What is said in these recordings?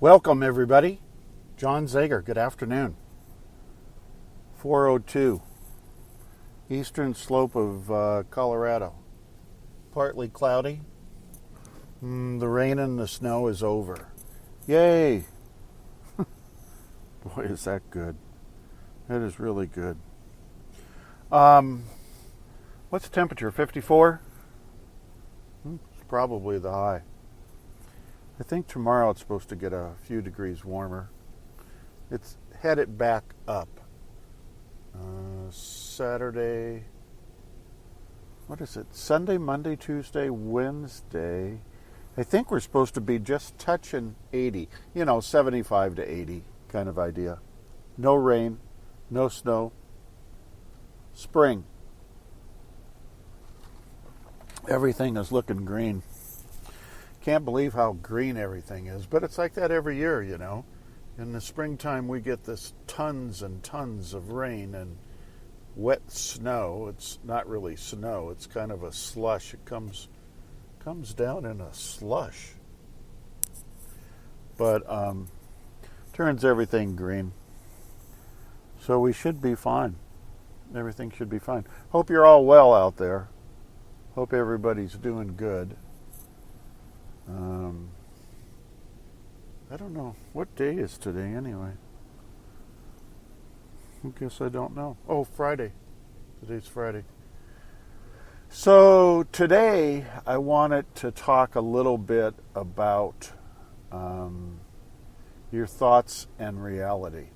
Welcome, everybody. John Zegar, good afternoon. 4:02, eastern slope of Colorado. Partly cloudy. The rain and the snow is over. Yay! Boy, is that good. That is really good. What's the temperature? 54? It's probably the high. I think tomorrow it's supposed to get a few degrees warmer. It's headed back up. Saturday, what is it? Sunday, Monday, Tuesday, Wednesday. I think we're supposed to be just touching 80. 75 to 80 kind of idea. No rain, no snow. Spring. Everything is looking green. Can't believe how green everything is, but it's like that every year, In the springtime, we get this tons and tons of rain and wet snow. It's not really snow. It's kind of a slush. It comes down in a slush. But turns everything green. So we should be fine. Everything should be fine. Hope you're all well out there. Hope everybody's doing good. I don't know. What day is today anyway? I guess I don't know. Oh, Friday. Today's Friday. So today I wanted to talk a little bit about your thoughts and reality.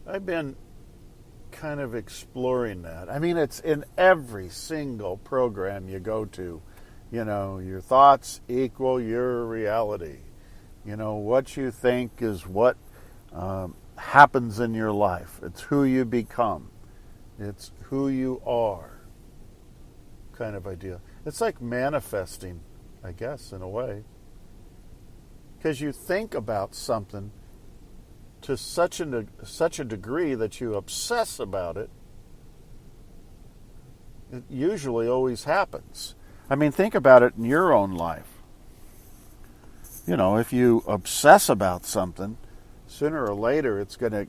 I've been kind of exploring that. I mean, it's in every single program you go to. Your thoughts equal your reality. What you think is what happens in your life. It's who you become. It's who you are, kind of idea. It's like manifesting, I guess, in a way. Because you think about something to such a degree that you obsess about it, it usually always happens. I mean, think about it in your own life. If you obsess about something, sooner or later it's going to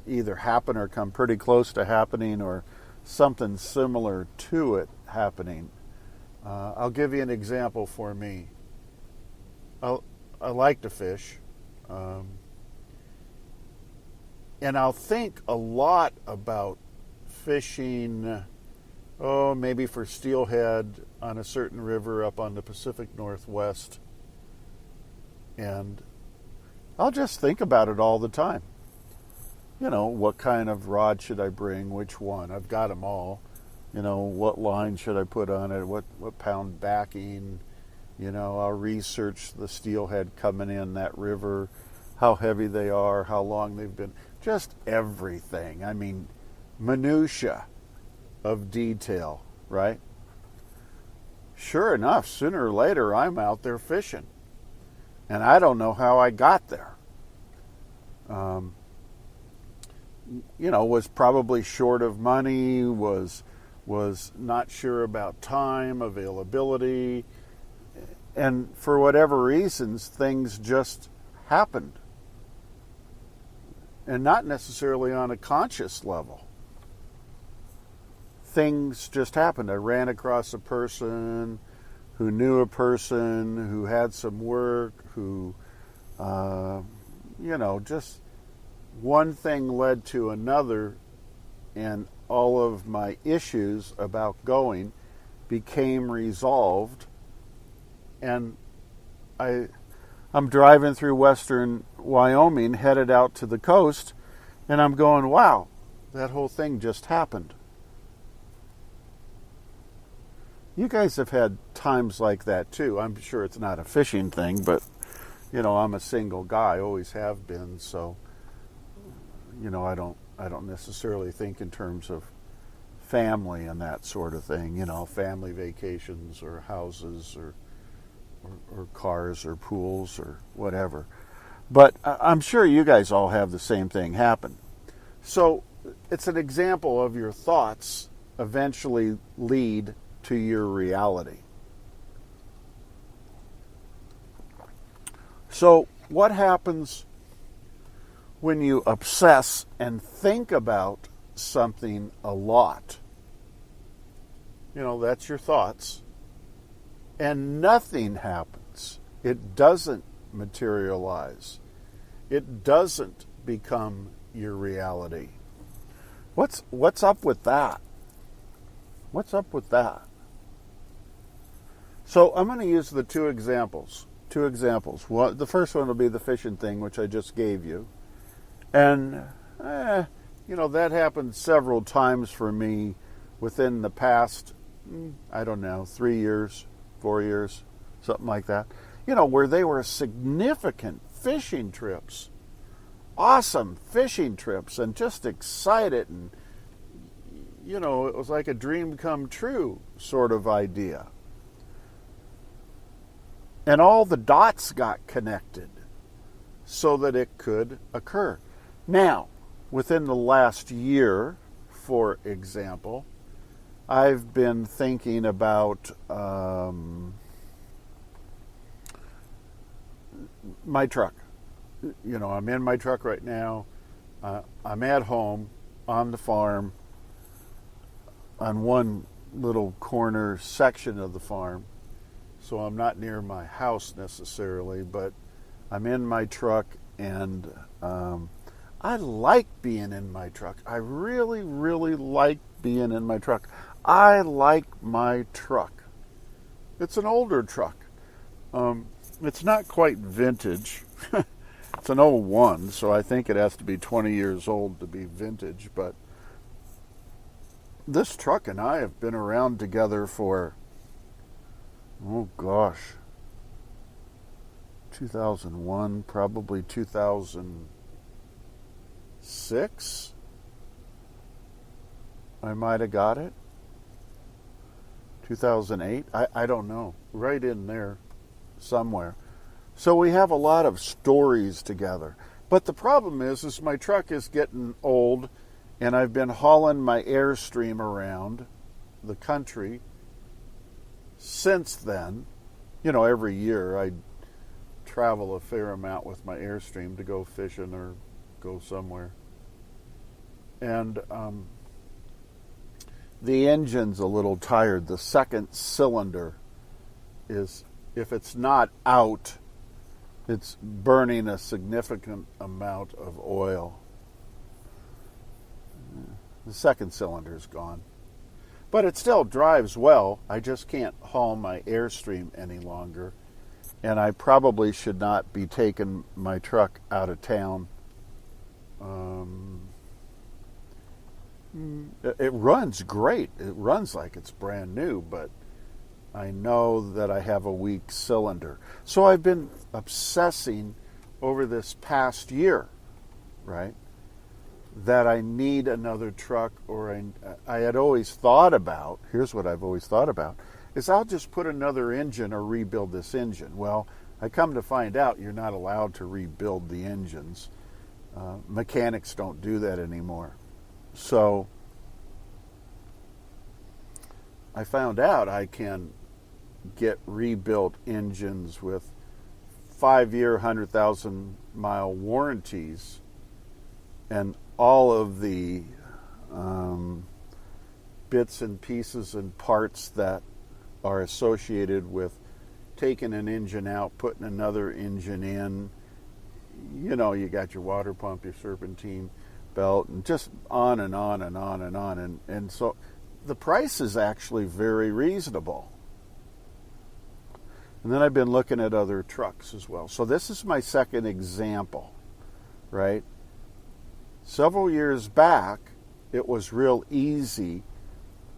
either happen or come pretty close to happening or something similar to it happening. I'll give you an example for me. I like to fish. And I'll think a lot about fishing, maybe for steelhead on a certain river up on the Pacific Northwest. And I'll just think about it all the time. What kind of rod should I bring? Which one? I've got them all. What line should I put on it? What pound backing? I'll research the steelhead coming in that river, how heavy they are, how long they've been. Just everything. I mean, minutia of detail, right? Sure enough, sooner or later, I'm out there fishing. And I don't know how I got there. Was probably short of money, was not sure about time, availability. And for whatever reasons, things just happened. And not necessarily on a conscious level. Things just happened. I ran across a person who knew a person who had some work, who, just one thing led to another, and all of my issues about going became resolved. And I'm driving through western Wyoming, headed out to the coast, and I'm going, wow, that whole thing just happened. You guys have had times like that too. I'm sure it's not a fishing thing, but I'm a single guy, always have been, so I don't necessarily think in terms of family and that sort of thing, family vacations or houses or cars or pools or whatever. But I'm sure you guys all have the same thing happen. So it's an example of your thoughts eventually lead to your reality. So what happens when you obsess and think about something a lot? That's your thoughts. And nothing happens. It doesn't materialize. It doesn't become your reality. What's up with that? What's up with that? So I'm going to use the two examples. Well, the first one will be the fishing thing, which I just gave you. And, that happened several times for me within the past, 3 years, 4 years, something like that. Where they were significant fishing trips. Awesome fishing trips, and just excited, and, it was like a dream come true sort of idea. And all the dots got connected so that it could occur. Now, within the last year, for example, I've been thinking about my truck. I'm in my truck right now. I'm at home on the farm on one little corner section of the farm. So I'm not near my house necessarily, but I'm in my truck, and I like being in my truck. I really, really like being in my truck. I like my truck. It's an older truck. It's not quite vintage. It's an '01, so I think it has to be 20 years old to be vintage. But this truck and I have been around together for, 2001, probably 2006. I might have got it. 2008. I don't know. Right in there somewhere. So we have a lot of stories together. But the problem is my truck is getting old, and I've been hauling my Airstream around the country since then. Every year I travel a fair amount with my Airstream to go fishing or go somewhere. And the engine's a little tired. The second cylinder is, if it's not out, it's burning a significant amount of oil. The second cylinder's gone. But it still drives well. I just can't haul my Airstream any longer. And I probably should not be taking my truck out of town. It runs great. It runs like it's brand new, but I know that I have a weak cylinder. So I've been obsessing over this past year, right, that I need another truck, or I had always thought about, here's what I've always thought about, is I'll just put another engine or rebuild this engine. Well, I come to find out you're not allowed to rebuild the engines. Mechanics don't do that anymore. So I found out I can get rebuilt engines with 5-year, 100,000-mile warranties, and all of the bits and pieces and parts that are associated with taking an engine out, putting another engine in. You got your water pump, your serpentine belt, and just on and on and on and on. And so the price is actually very reasonable. And then I've been looking at other trucks as well. So this is my second example, right? Several years back, it was real easy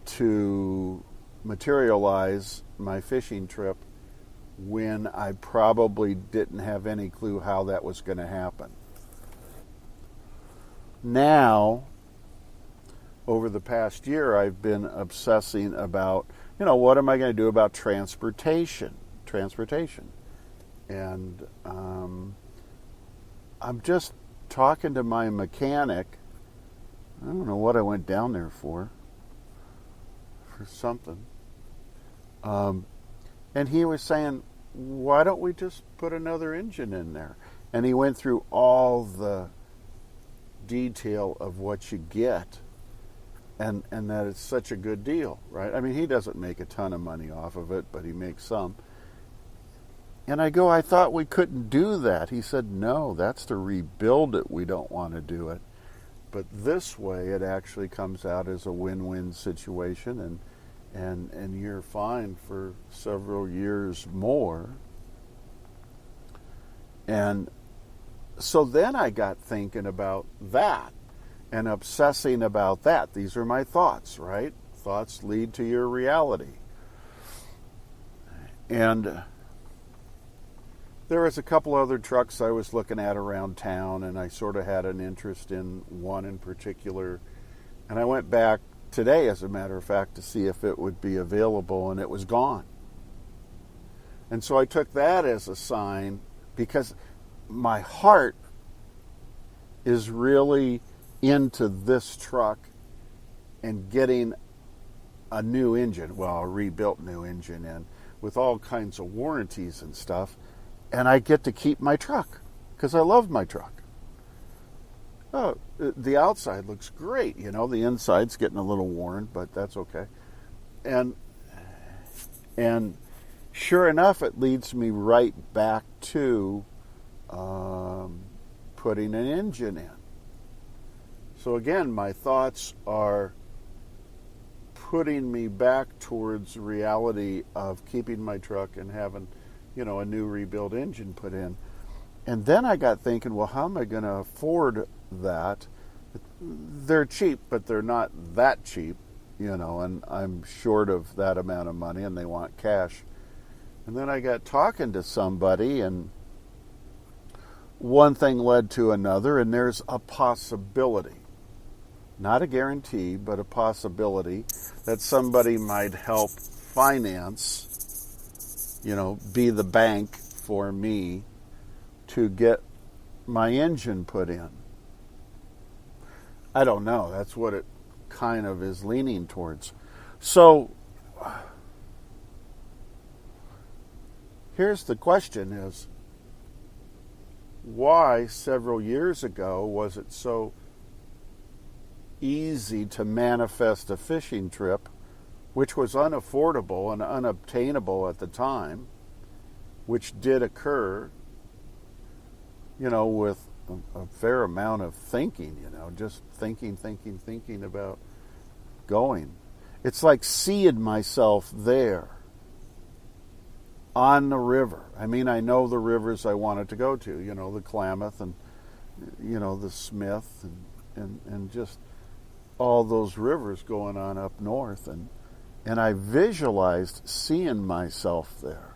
to materialize my fishing trip when I probably didn't have any clue how that was going to happen. Now, over the past year, I've been obsessing about, what am I going to do about transportation? And I'm just talking to my mechanic. I don't know what I went down there for something. And he was saying, why don't we just put another engine in there? And he went through all the detail of what you get, and that it's such a good deal, right? I mean, he doesn't make a ton of money off of it, but he makes some. And I go, I thought we couldn't do that. He said, no, that's to rebuild it. We don't want to do it. But this way, it actually comes out as a win-win situation, and you're fine for several years more. And so then I got thinking about that and obsessing about that. These are my thoughts, right? Thoughts lead to your reality. And there was a couple other trucks I was looking at around town, and I sort of had an interest in one in particular. And I went back today, as a matter of fact, to see if it would be available, and it was gone. And so I took that as a sign, because my heart is really into this truck and getting a new engine, well, a rebuilt new engine in, with all kinds of warranties and stuff. And I get to keep my truck because I love my truck. Oh, the outside looks great, you know. The inside's getting a little worn, but that's okay. And sure enough, it leads me right back to putting an engine in. So again, my thoughts are putting me back towards reality of keeping my truck and having, you know, a new rebuilt engine put in. And then I got thinking, well, how am I going to afford that? They're cheap, but they're not that cheap, you know, and I'm short of that amount of money, and they want cash. And then I got talking to somebody, and one thing led to another, and there's a possibility, not a guarantee, but a possibility that somebody might help finance, you know, be the bank for me to get my engine put in. I don't know. That's what it kind of is leaning towards. So here's the question is, why several years ago was it so easy to manifest a fishing trip, which was unaffordable and unobtainable at the time, which did occur, you know, with a fair amount of thinking, you know, just thinking about going. It's like seeing myself there on the river. I mean, I know the rivers I wanted to go to, you know, the Klamath and, you know, the Smith and just all those rivers going on up north. And I visualized seeing myself there.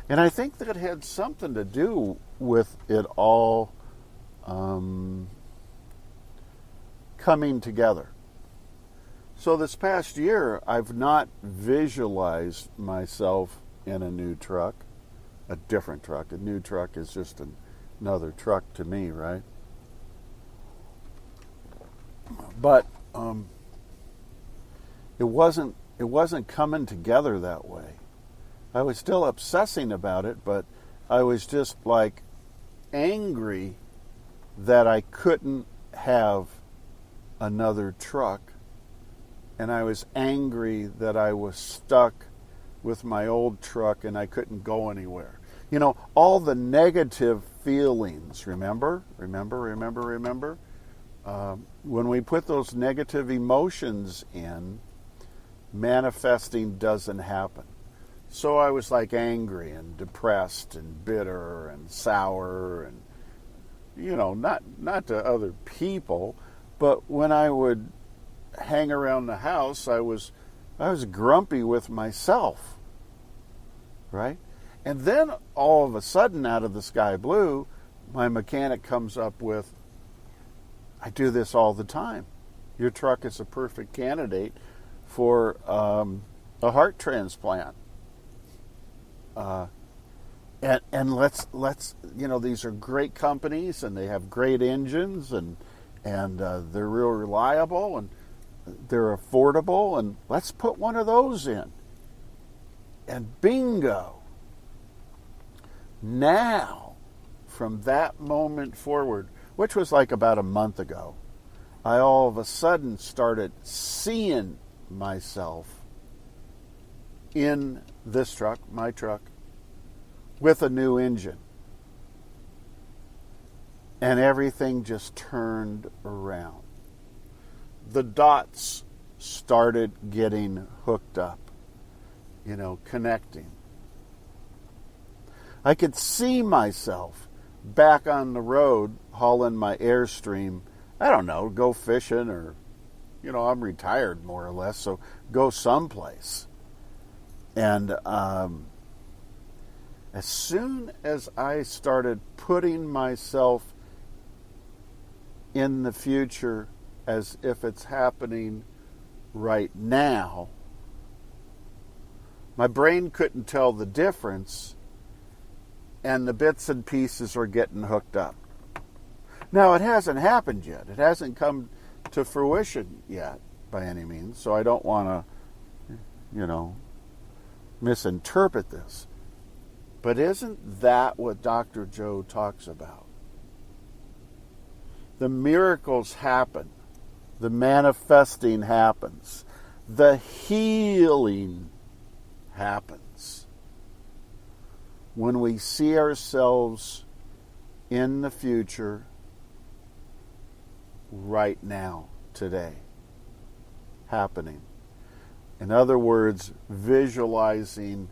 And I think that had something to do with it all coming together. So this past year, I've not visualized myself in a new truck, a different truck. A new truck is just another truck to me, right? But it wasn't coming together that way. I was still obsessing about it, but I was just like angry that I couldn't have another truck. And I was angry that I was stuck with my old truck and I couldn't go anywhere. You know, all the negative feelings, remember? When we put those negative emotions in, manifesting doesn't happen. So I was like angry and depressed and bitter and sour and, you know, not to other people, but when I would hang around the house, I was grumpy with myself, right? And then all of a sudden, out of the sky blue, my mechanic comes up with, I do this all the time. Your truck is a perfect candidate for a heart transplant. And let's you know, these are great companies and they have great engines and they're real reliable and they're affordable, and let's put one of those in. And bingo, Now, from that moment forward, which was like about a month ago, I all of a sudden started seeing myself in this truck, my truck, with a new engine. And everything just turned around. The dots started getting hooked up, connecting. I could see myself back on the road hauling my Airstream, I don't know, go fishing or, I'm retired more or less, so go someplace. And as soon as I started putting myself in the future as if it's happening right now, my brain couldn't tell the difference, and the bits and pieces are getting hooked up. Now, it hasn't happened yet. It hasn't come to fruition yet by any means, so I don't want to, misinterpret this. But isn't that what Dr. Joe talks about? The miracles happen. The manifesting happens. The healing happens when we see ourselves in the future right now, today, happening. In other words, visualizing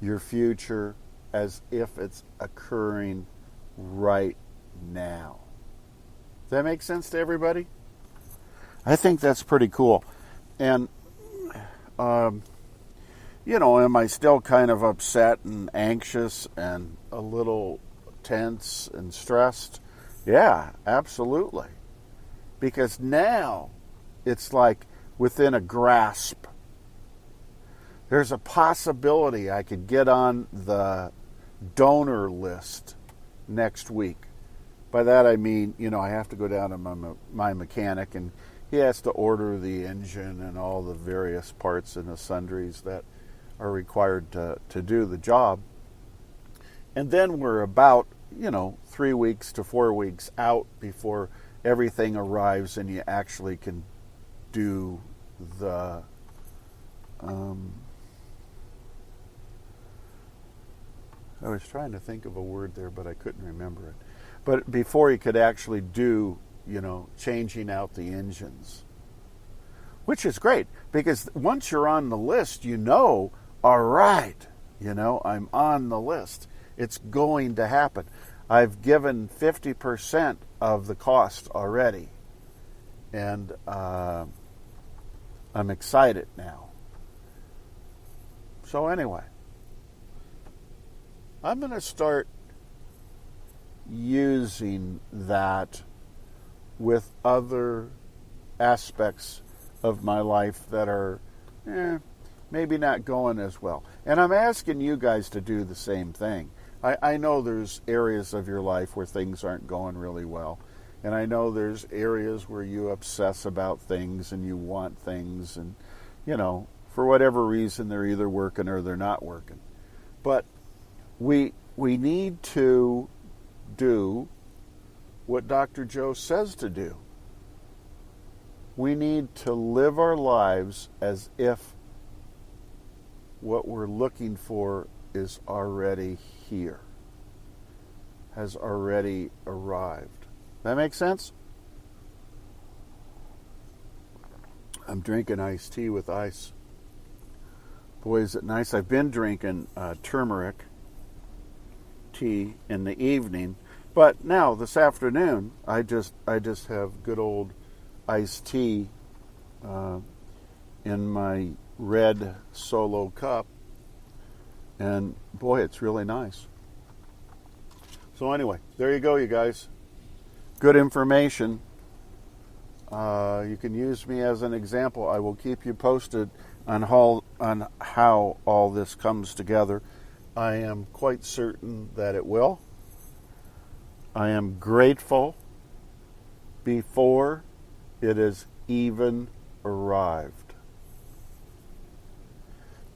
your future as if it's occurring right now. Does that make sense to everybody? I think that's pretty cool. And, am I still kind of upset and anxious and a little tense and stressed? Yeah, absolutely. Because now it's like within a grasp. There's a possibility I could get on the donor list next week. By that I mean, I have to go down to my mechanic, and he has to order the engine and all the various parts and the sundries that are required to do the job. And then we're about, 3 weeks to 4 weeks out before everything arrives and you actually can do the I was trying to think of a word there, but I couldn't remember it. But before you could actually do, changing out the engines. Which is great, because once you're on the list, all right, I'm on the list. It's going to happen. I've given 50% of the cost already. And I'm excited now. So anyway, I'm going to start using that with other aspects of my life that are maybe not going as well. And I'm asking you guys to do the same thing. I know there's areas of your life where things aren't going really well. And I know there's areas where you obsess about things and you want things. And, for whatever reason, they're either working or they're not working. But we need to do what Dr. Joe says to do. We need to live our lives as if what we're looking for is already here, has already arrived. That makes sense? I'm drinking iced tea with ice. Boy, is it nice. I've been drinking turmeric tea in the evening, but now this afternoon I just have good old iced tea in my red Solo cup, and boy, it's really nice. So anyway, there you go, you guys. Good information. You can use me as an example. I will keep you posted on how all this comes together. I am quite certain that it will. I am grateful before it has even arrived.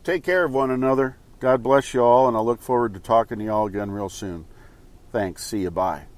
Take care of one another. God bless you all, and I look forward to talking to you all again real soon. Thanks. See you. Bye.